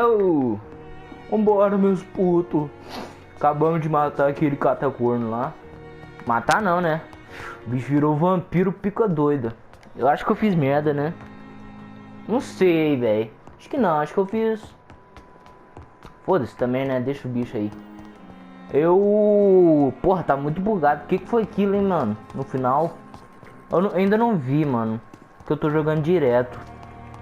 Ô, vambora, meus putos. Acabamos de matar aquele catacorno lá. Matar não, né? O bicho virou vampiro pica doida. Eu acho que eu fiz merda, né? Não sei, velho. Acho que não, acho que eu fiz. Foda-se também, né? Deixa o bicho aí. Porra, tá muito bugado. O que foi aquilo, hein, mano? No final. Ainda não vi, mano. Que eu tô jogando direto.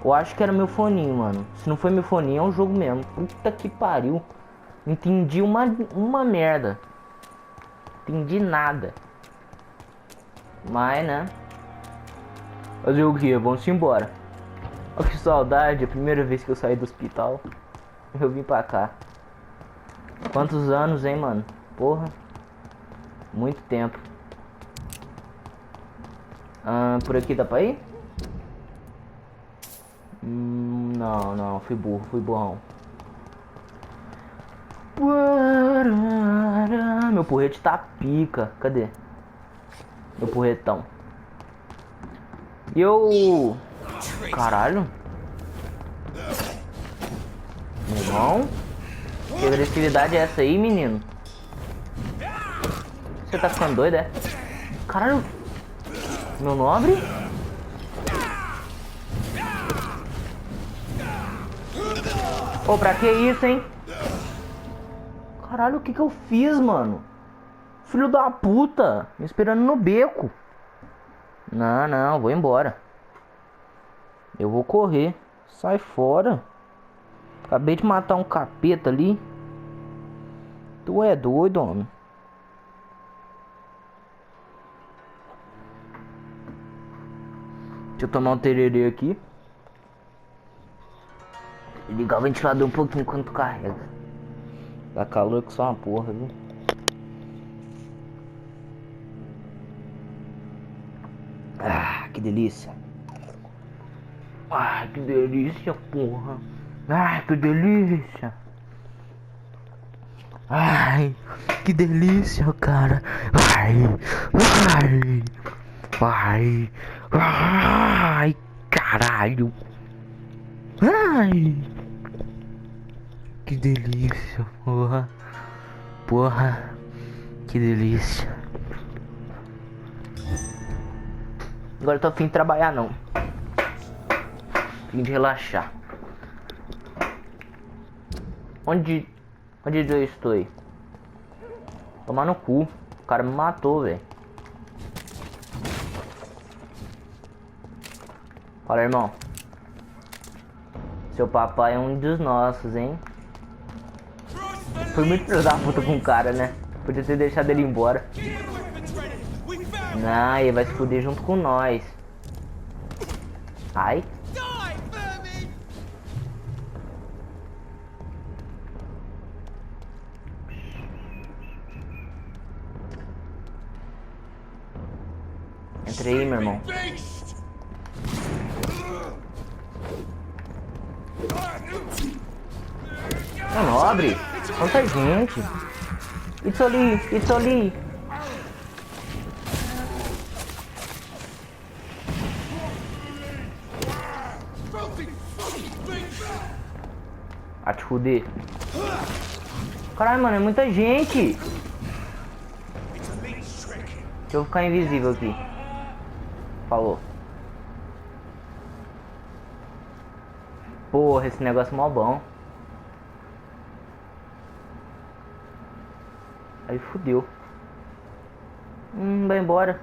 Eu acho que era meu foninho, mano. Se não foi meu foninho, é um jogo mesmo. Puta que pariu. Entendi uma merda. Entendi nada. Mas, né? Fazer o que? Vamos embora. Olha que saudade. A primeira vez que eu saí do hospital, eu vim pra cá. Quantos anos, hein, mano? Porra. Muito tempo. Por aqui dá pra ir? Não, fui burro, fui burrão. Meu porrete tá pica. Cadê? Meu porretão. Caralho. Meu irmão. Que agressividade é essa aí, menino? Você tá ficando doido, é? Caralho. Meu nobre? Ô, pra que isso, hein? Caralho, o que eu fiz, mano? Filho da puta. Me esperando no beco. Não, vou embora. Eu vou correr. Sai fora. Acabei de matar um capeta ali. Tu é doido, homem. Deixa eu tomar um tererê aqui. Ligar o ventilador um pouquinho enquanto carrega. Dá calor que só uma porra, viu? Ah, que delícia. Ah, que delícia, porra. Ai, que delícia. Ai, que delícia, cara. Ai, caralho. Ai, que delícia, porra. Porra, que delícia. Agora eu tô a fim de trabalhar, não. Fim de relaxar. Onde eu estou? Tomar no cu. O cara me matou, velho. Fala, irmão. Seu papai é um dos nossos, hein? Foi muito filho da puta com o cara, né? Podia ter deixado ele embora. Não, ele vai se fuder junto com nós. Ai. Entra aí, meu irmão. Não, nobre. Quanta gente. It's ali. A te fuder. Caralho, mano, é muita gente. Deixa eu ficar invisível aqui. Falou. Porra, esse negócio é mó bom. Aí fudeu. Vai embora.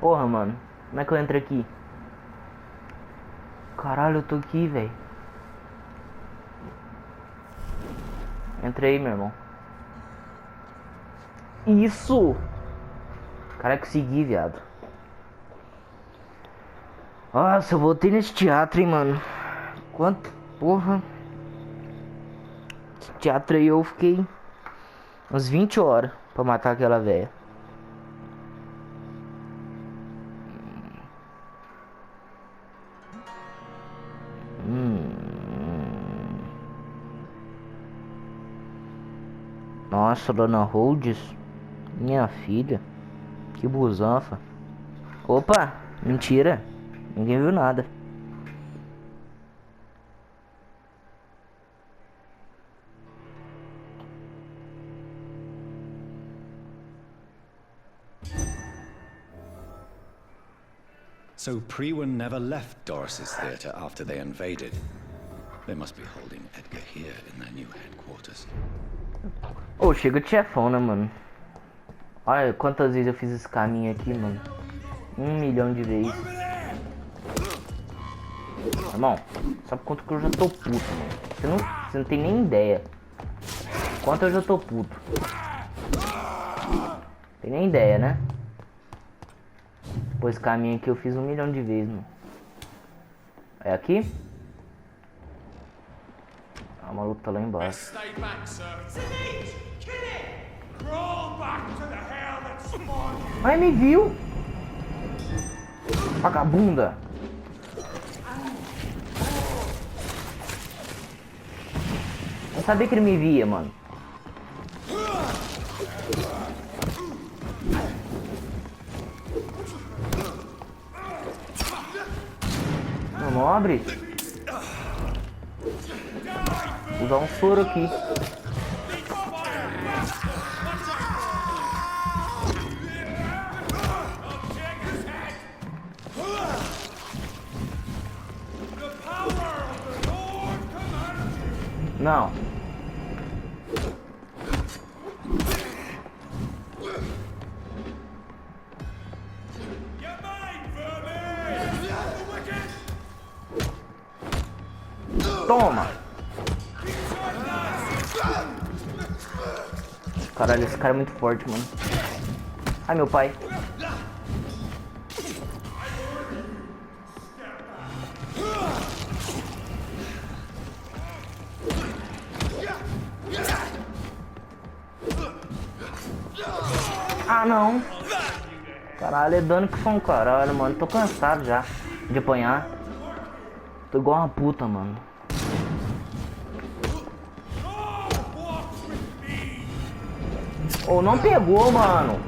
Porra, mano. Como é que eu entro aqui? Caralho, eu tô aqui, velho. Entra aí, meu irmão. Isso! Cara, consegui, viado. Nossa, eu voltei nesse teatro, hein, mano. Quanto? Porra. Esse teatro aí eu fiquei umas 20 horas pra matar aquela velha. Nossa, dona Rhodes. Minha filha. Que busanfa. Opa, mentira. Ninguém viu nada. So Prewen never left Doris's theater after they invaded. They must be holding Edgar here in their new headquarters. Ô, chega de chefão, né, mano? Olha quantas vezes eu fiz esse caminho aqui, mano. 1 milhão de vezes. Irmão, sabe quanto que eu já tô puto, mano? Você não tem nem ideia. Quanto eu já tô puto. Tem nem ideia, né? Pô, esse caminho aqui eu fiz 1 milhão de vezes, mano. É aqui? A maluca tá lá embaixo. Ai, me viu! Vagabunda! Eu sabia que ele me via, mano. Não abre. Vou dar um soro aqui. Não. Toma! Caralho, esse cara é muito forte, mano. Ai, meu pai. Ah, não. Caralho, é dano que foi um caralho, mano. Tô cansado já de apanhar. Tô igual uma puta, mano. Oh, não pegou, mano.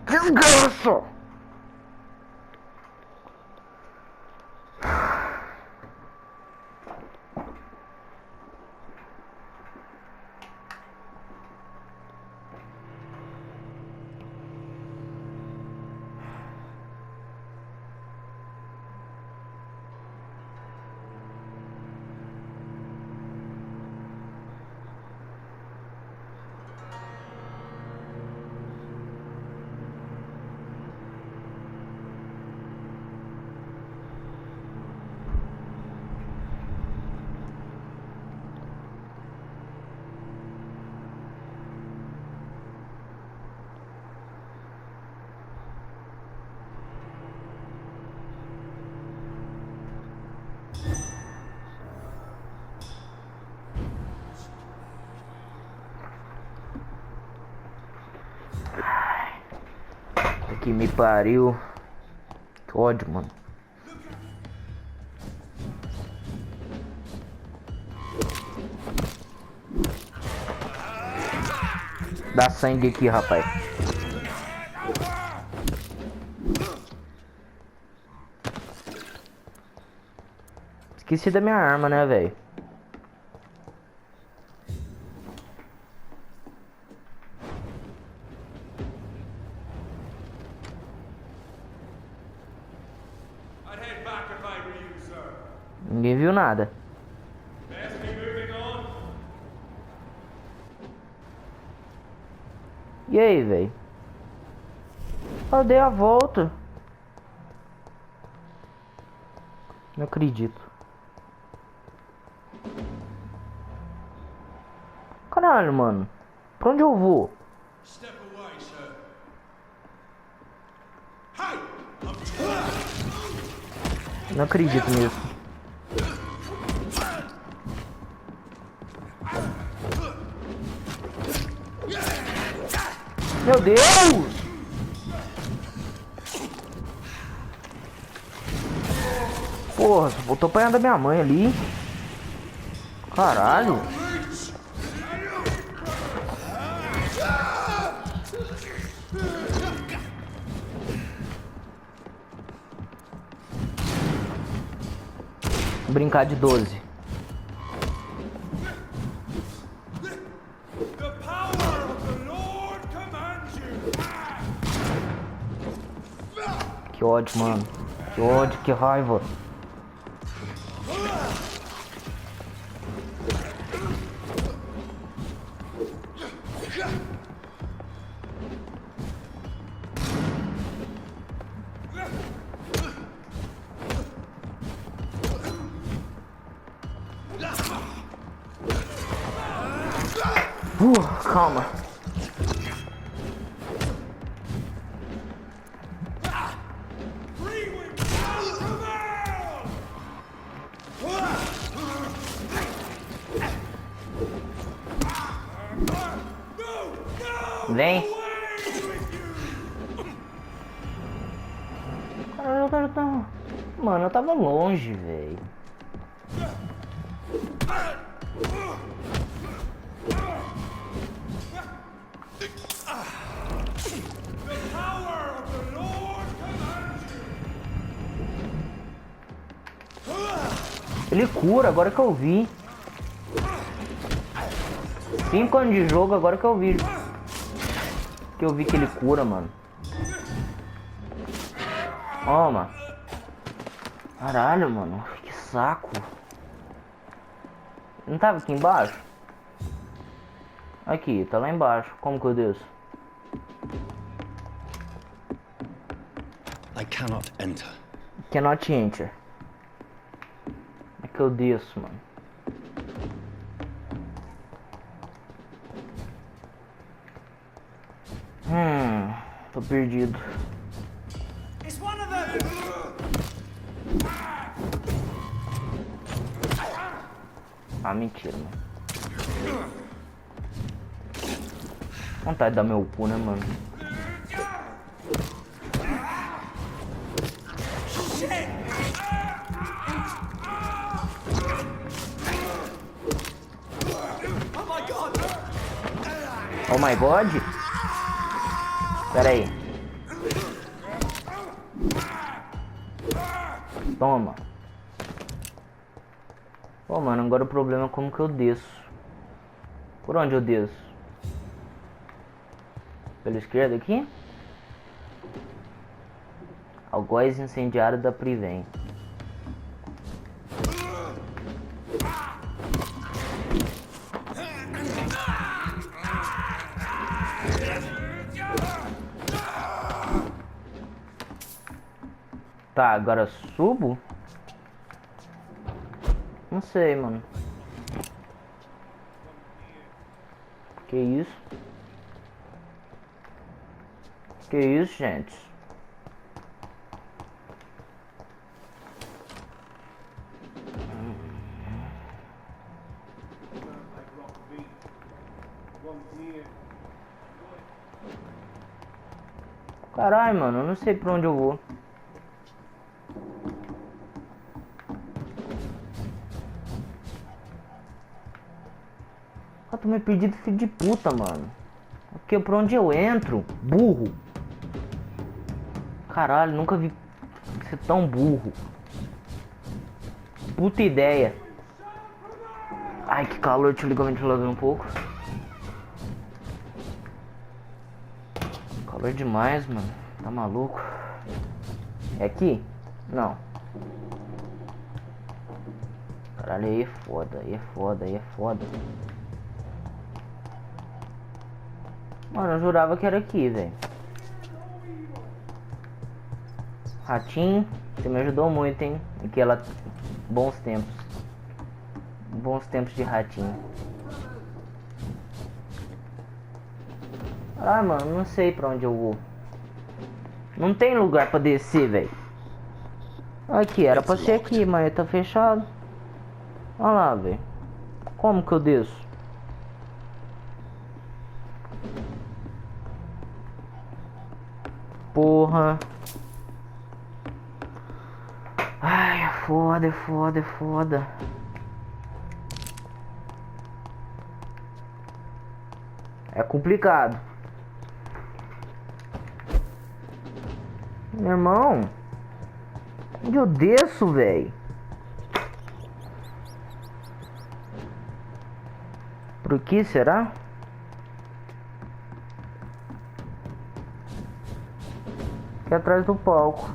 Desgraça! Que me pariu. Que ódio, mano. Dá sangue aqui, rapaz. Esqueci da minha arma, né, velho? Ninguém viu nada. E aí, velho? Eu dei a volta. Não acredito. Caralho, mano. Pra onde eu vou? Não acredito nisso. Meu Deus! Porra, voltou apanhando da minha mãe ali. Caralho. Brincar de 12. Que ódio, mano. Que ódio, que raiva. Calma. Vem. Mano, eu tava longe, velho. Ele cura, agora que eu vi. 5 anos de jogo, agora que eu vi. Que eu vi que ele cura, mano. Toma. Caralho, mano. Que saco. Não tava aqui embaixo? Aqui, tá lá embaixo. Como que eu desço? I cannot enter. Cannot enter. É que eu desço, mano. Tô perdido. Ah, mentira, mano. Vontade de dar meu cu, né, mano? Oh my god. Pera aí. Toma. Pô, mano, agora o problema é como que eu desço. Por onde eu desço? Pela esquerda aqui? Algoz incendiário da Priven. Tá, agora subo? Não sei, mano. Que isso? Que isso, gente? Caralho, mano, eu não sei pra onde eu vou. Eu tô meio perdido, filho de puta, mano. Porque por onde eu entro? Burro. Caralho, nunca vi ser tão burro. Puta ideia. Ai, que calor, deixa eu ligar o ventilador um pouco. Calor demais, mano. Tá maluco? É aqui? Não. Caralho, aí é foda, aí é foda, aí é foda. Mano, eu jurava que era aqui, velho. Ratinho, você me ajudou muito, hein? Aquela... Bons tempos. Bons tempos de ratinho. Ah, mano, não sei pra onde eu vou. Não tem lugar pra descer, velho. Aqui, era pra ser aqui, mas tá fechado. Olha lá, velho. Como que eu desço? Porra. Ai, é foda, é foda, é foda. É complicado. Meu irmão. Onde eu desço, velho? Por aqui, será? Aqui atrás do palco.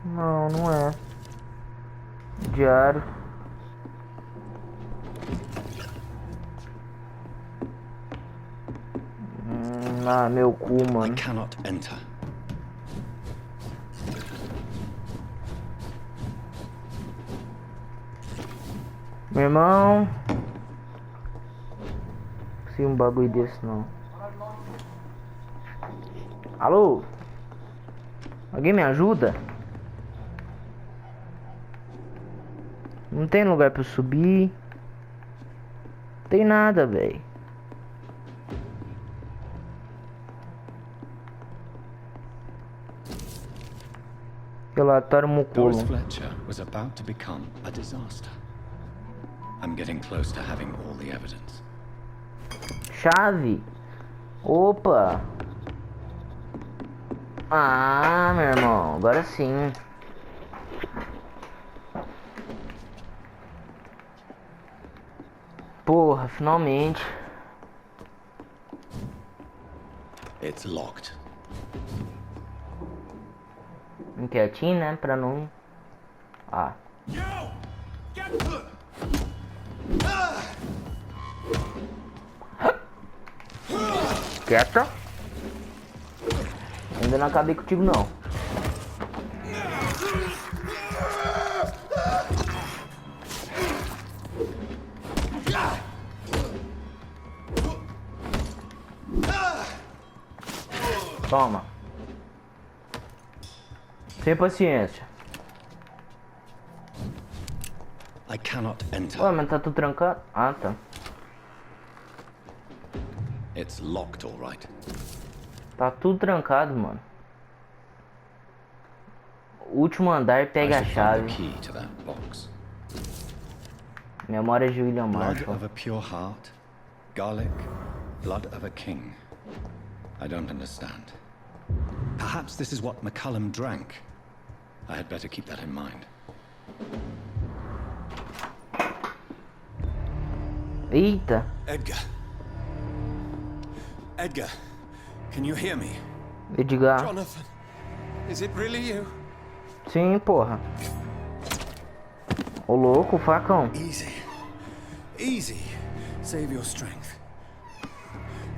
Não, não é. Diário. Ah, meu cu, I mano. cannot enter. Meu irmão. Não um bagulho desse não. Alô? Alguém me ajuda? Não tem lugar pra eu subir. Não tem nada, velho. Relatório Doris muculo. Fletcher was about to become a disaster. I'm getting close to having all the evidence. Chave. Opa. Ah, meu irmão. Agora sim. Porra, finalmente. It's locked. Quietinho, né? Pra não... Ah. Quieta. Ainda não acabei contigo, não. Toma. Sem paciência. I cannot enter. Ué, mas tá tudo trancado? Ah, tá. It's locked, all right. Tá tudo trancado, mano. Último andar, pega a I should find the chave. key to that box. Memória de William Blood Marshall. of a pure heart, garlic, blood of a king. I don't understand. Perhaps this is what McCullum drank. I had better keep that in mind. Eita. Edgar. Edgar, can you hear me? Edgar. Jonathan, is it really you? Sim, porra. Ô louco, facão. Easy. Easy. Save your strength.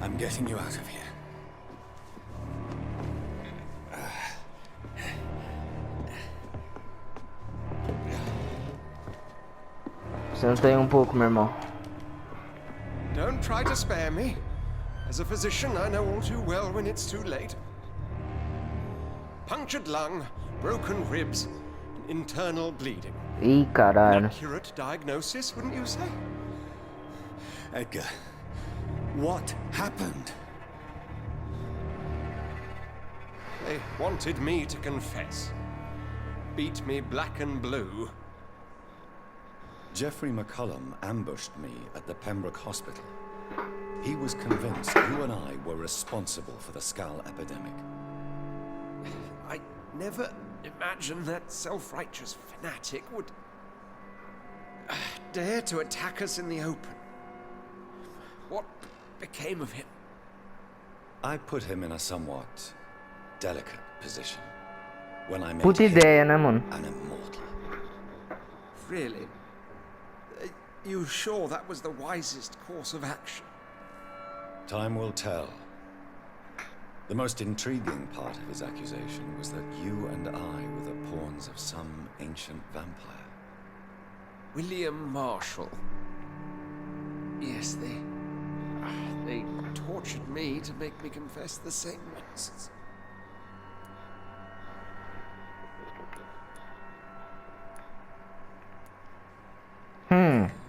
I'm getting you out of here. Senta aí um pouco, meu irmão. Don't try to spare me. As a physician, I know all too well when it's too late. Punctured lung, broken ribs, internal bleeding. Ih, caralho. Accurate diagnosis, wouldn't you say? Edgar, what happened? They wanted me to confess. Beat me black and blue. Jeffrey McCullum ambushed me at the Pembroke Hospital. He was convinced you and I were responsible for the Skull epidemic. I never imagined that self-righteous fanatic would dare to attack us in the open. What became of him? I put him in a somewhat delicate position when I made Puta him ideia, né, mano? an immortal. Really? You sure that was the wisest course of action? Time will tell. The most intriguing part of his accusation was that you and I were the pawns of some ancient vampire. William Marshall. Yes, they tortured me to make me confess the same nonsense.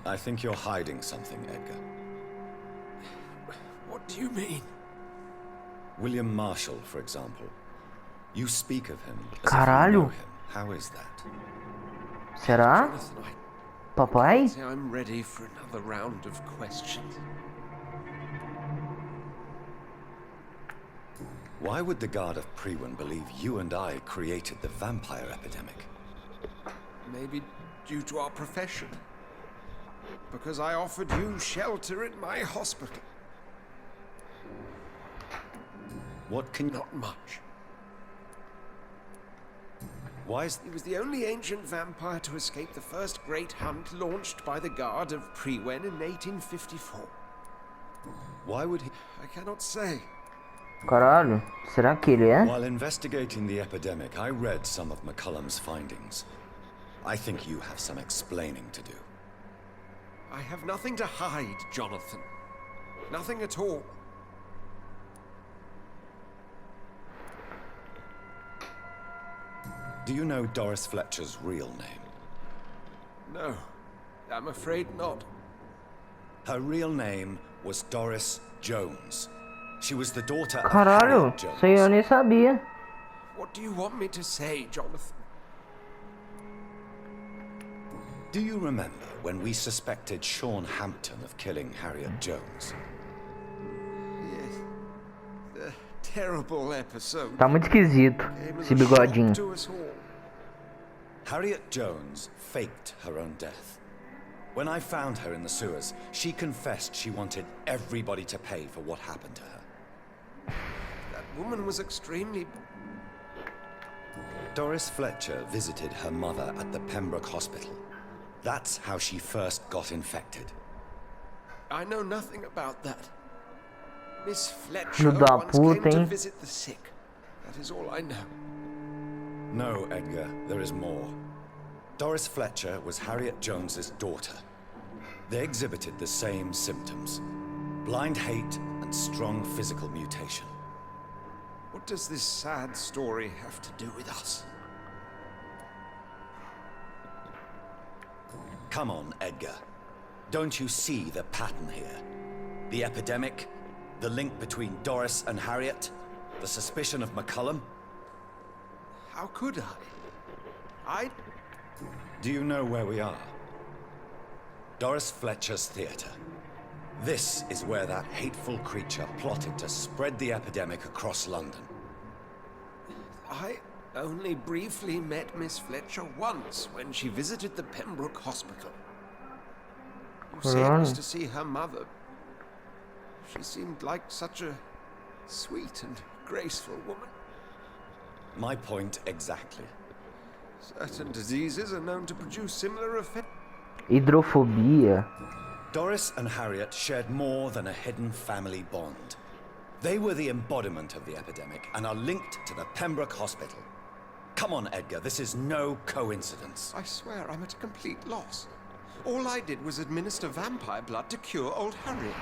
I think you're hiding something, Edgar. What do you mean? William Marshall, for example. You speak of him as if you Caralho. know him. How is that? Será? Jonathan, Papai? I say I'm ready for another round of questions. Why would the Guard of Priwen believe you and I created the vampire epidemic? Maybe due to our profession. because I offered you shelter in my hospital. What can... Not much. Why is... He was the only ancient vampire to escape the first great hunt launched by the Guard of Priwen in 1854. Why would he... I cannot say. Caralho, será que ele é? While investigating the epidemic, I read some of McCullum's findings. I think you have some explaining to do. I have nothing to hide, Jonathan. Nothing at all. Do you know Doris Fletcher's real name? No, I'm afraid not. Her real name was Doris Jones. She was the daughter of Caralho, Harriet Jones. isso aí eu nem sabia. What do you want me to say, Jonathan? Do you remember when we suspected Sean Hampton of killing Harriet Jones? Yes. The terrible episode Tá muito esquisito came as esse a shock bigodinho. to us all. Harriet Jones faked her own death. When I found her in the sewers, she confessed she wanted everybody to pay for what happened to her. That woman was extremely... Doris Fletcher visited her mother at the Pembroke Hospital. That's how she first got infected. I know nothing about that. Miss Fletcher Filho da once came puta, to hein? visit the sick. That is all I know. No, Edgar, there is more. Doris Fletcher was Harriet Jones's daughter. They exhibited the same symptoms: blind hate and strong physical mutation. What does this sad story have to do with us? Come on, Edgar. Don't you see the pattern here? The epidemic, the link between Doris and Harriet, the suspicion of McCullum. How could I? Do you know where we are? Doris Fletcher's theater. This is where that hateful creature plotted to spread the epidemic across London. I only briefly met Miss Fletcher once when she visited the Pembroke Hospital. You say it was to see her mother. She seemed like such a sweet and graceful woman. My point exactly. Certain diseases are known to produce similar effects. Hidrofobia. Doris and Harriet shared more than a hidden family bond. They were the embodiment of the epidemic and are linked to the Pembroke Hospital. Come on, Edgar, this is no coincidence. I swear I'm at a complete loss. All I did was administer vampire blood to cure old Harriet.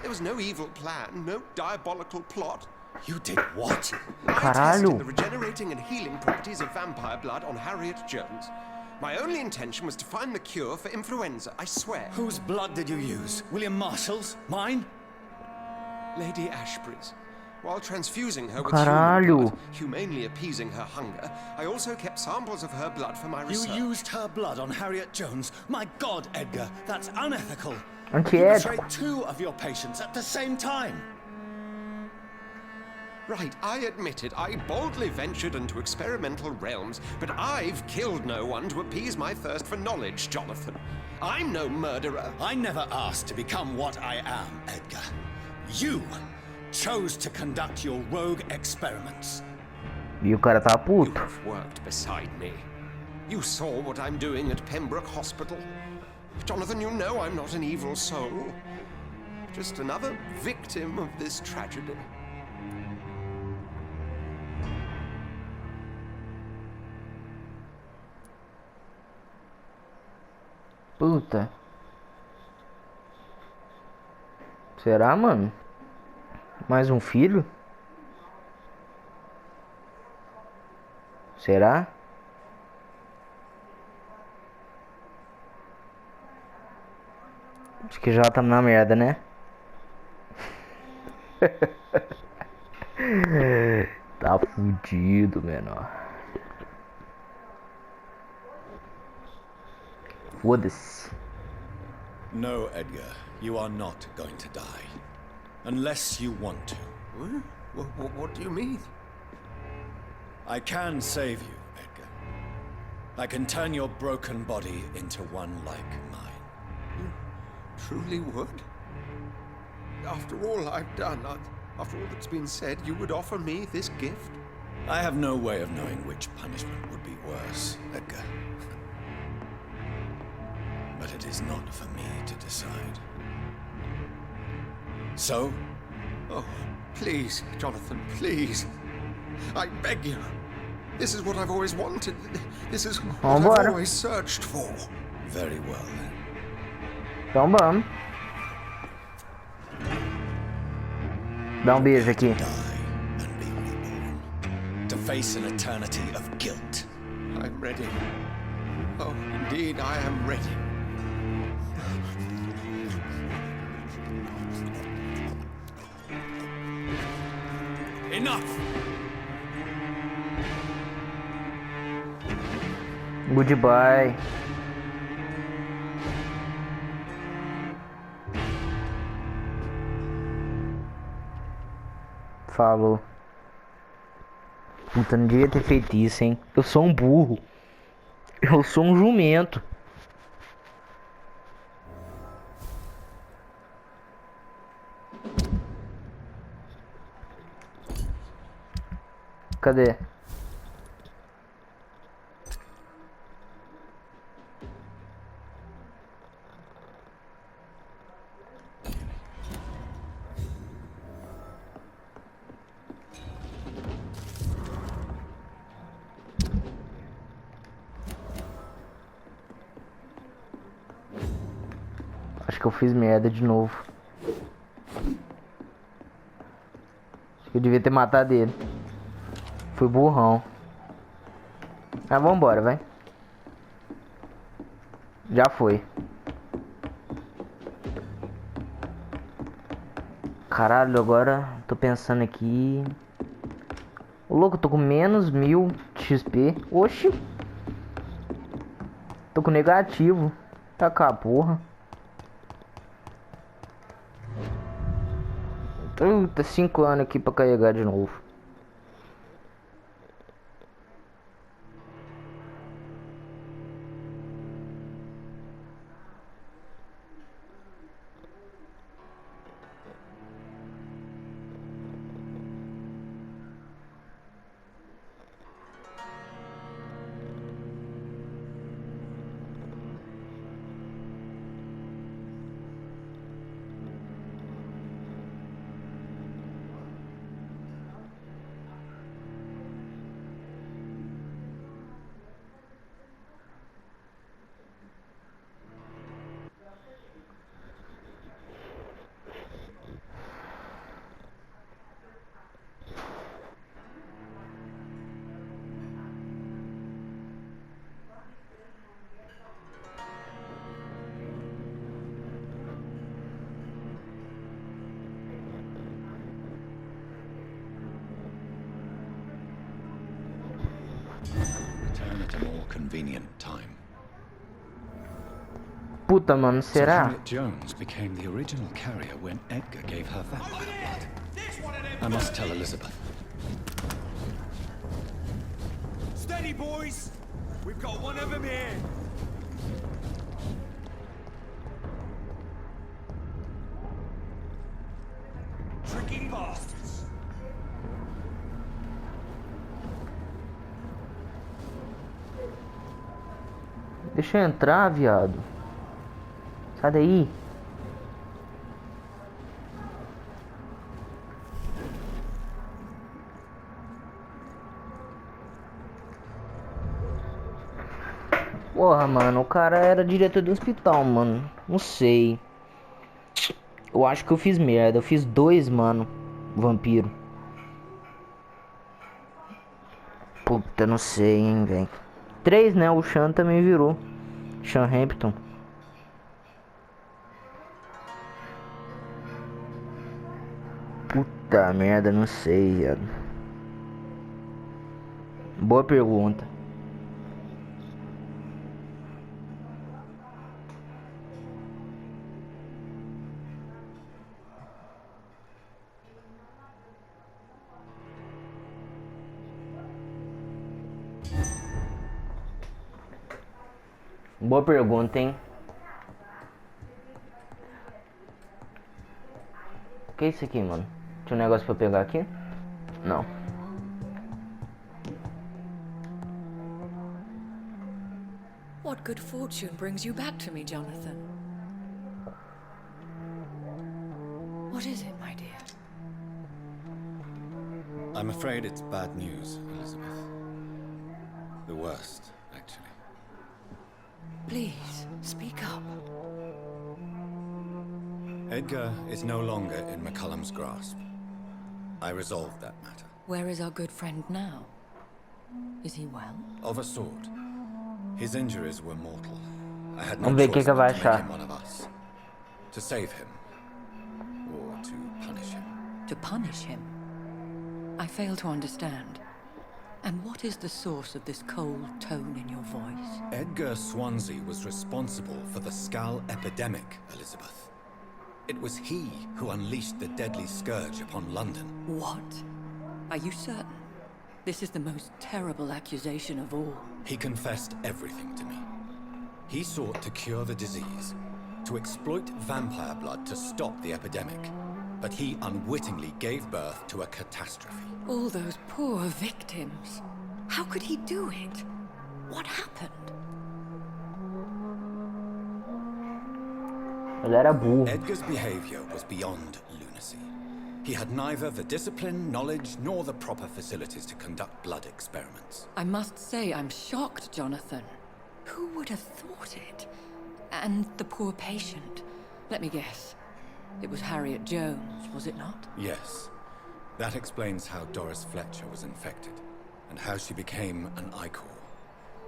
There was no evil plan, no diabolical plot. You did what? I Caralho. tested the regenerating and healing properties of vampire blood on Harriet Jones. My only intention was to find the cure for influenza, I swear. Whose blood did you use? William Marshall's? Mine? Lady Ashbury's. While transfusing her with Caralho. human blood, humanely appeasing her hunger, I also kept samples of her blood for my research. You used her blood on Harriet Jones? My God, Edgar, that's unethical. You Antiético. betrayed two of your patients at the same time. Right, I admit it. I boldly ventured into experimental realms, but I've killed no one to appease my thirst for knowledge, Jonathan. I'm no murderer. I never asked to become what I am, Edgar. You chose to conduct your rogue experiments. E o cara tá You puto. have worked beside me. You saw what I'm doing at Pembroke Hospital. Jonathan, you know I'm not an evil soul. Just another victim of this tragedy. Puta. Será, mano? Mais um filho? Será? Acho que já estamos na merda, né? Tá fudido, menor. Foda-se. No, Edgar, you are not going to die. Unless you want to. What do you mean? I can save you, Edgar. I can turn your broken body into one like mine. truly would? After all I've done, after all that's been said, you would offer me this gift? I have no way of knowing which punishment would be worse, Edgar. But it is not for me to decide. So? Oh, please, Jonathan, please. I beg you. This is what I've always wanted. This is what I've always searched for. Very well, then. Então vamos. Dá beijo aqui. Die and be reborn. To face an eternity of guilt. I'm ready. Oh, indeed, I am ready. Enough! Goodbye. Falou. Puta, não devia ter feito isso, hein? Eu sou um burro. Eu sou um jumento. Cadê? Acho que eu fiz merda de novo. Acho que eu devia ter matado ele. Fui burrão. Ah, vambora, vai. Já foi. Caralho, agora tô pensando aqui. Ô louco, eu tô com menos 1000 XP. Oxi. Tô com negativo. Tá com a porra. Tá 5 anos aqui pra carregar de novo. Return at a more convenient time. Puta, mano, So será? Harriet Jones became the original carrier when Edgar gave her vampire blood. I must tell Elizabeth. Steady, boys! We've got one of them here! Tricky bastards! Deixa eu entrar, viado. Sai daí. Porra, mano, o cara era diretor do hospital, mano. Não sei. Eu acho que eu fiz merda. Eu fiz 2, mano. Vampiro. Puta, não sei, hein, velho. 3, né? O Sean também virou. Sean Hampton. Puta merda, não sei, viado. Boa pergunta. Boa pergunta, hein? Que é isso aqui, mano? Tinha um negócio pra eu pegar aqui? Não. What good fortune brings you back to me, Jonathan? What is it, my dear? I'm afraid it's bad news, Elizabeth. The worst, actually. Please, speak up. Edgar is no longer in McCullum's grasp. I resolved that matter. Where is our good friend now? Is he well? Of a sort. His injuries were mortal. I had no Vamos ver choice que vai but to make achar. him one of us. To save him. Or to punish him. To punish him? I fail to understand. And what is the source of this cold tone in your voice? Edgar Swansea was responsible for the Skull epidemic, Elizabeth. It was he who unleashed the deadly scourge upon London. What? Are you certain? This is the most terrible accusation of all. He confessed everything to me. He sought to cure the disease, to exploit vampire blood to stop the epidemic. But he unwittingly gave birth to a catastrophe. All those poor victims. How could he do it? What happened? Ele era burro. Edgar's behavior was beyond lunacy. He had neither the discipline, knowledge, nor the proper facilities to conduct blood experiments. I must say I'm shocked, Jonathan. Who would have thought it? And the poor patient. Let me guess. It was Harriet Jones, was it not? Yes. That explains how Doris Fletcher was infected, and how she became an Ichor.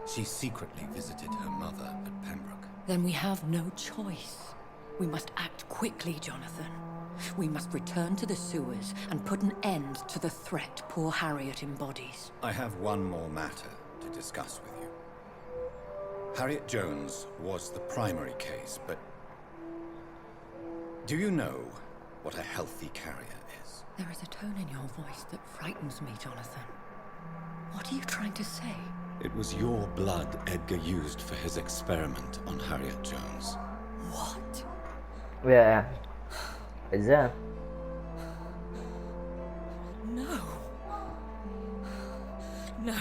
She secretly visited her mother at Pembroke. Then we have no choice. We must act quickly, Jonathan. We must return to the sewers and put an end to the threat poor Harriet embodies. I have one more matter to discuss with you. Harriet Jones was the primary case, but do you know what a healthy carrier is? There is a tone in your voice that frightens me, Jonathan. What are you trying to say? It was your blood Edgar used for his experiment on Harriet Jones. What? É. Pois é. No. No.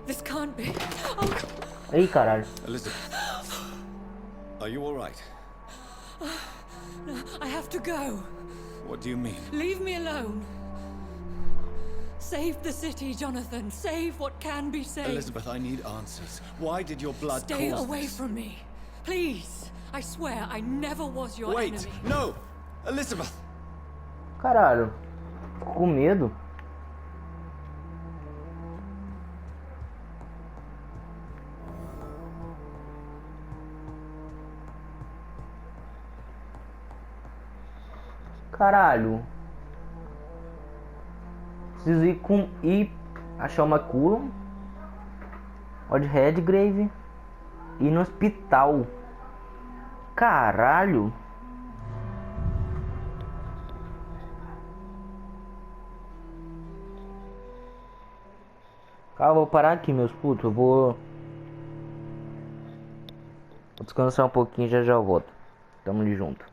This can't be. Oh, Ih, caralho. Elizabeth, are you all right? no. I have to go. What do you mean? Leave me alone. Save the city, Jonathan. Save what can be saved. Elizabeth, I need answers. Why did your blood Stay cause away this? from me. Please. I swear I never was your Wait! enemy. No! Elizabeth! Caralho. Fico com medo. Caralho. Preciso ir achar uma cura. Odd Redgrave. Ir no hospital. Caralho. Calma, vou parar aqui, meus putos. Eu vou descansar um pouquinho e já volto. Tamo ali junto.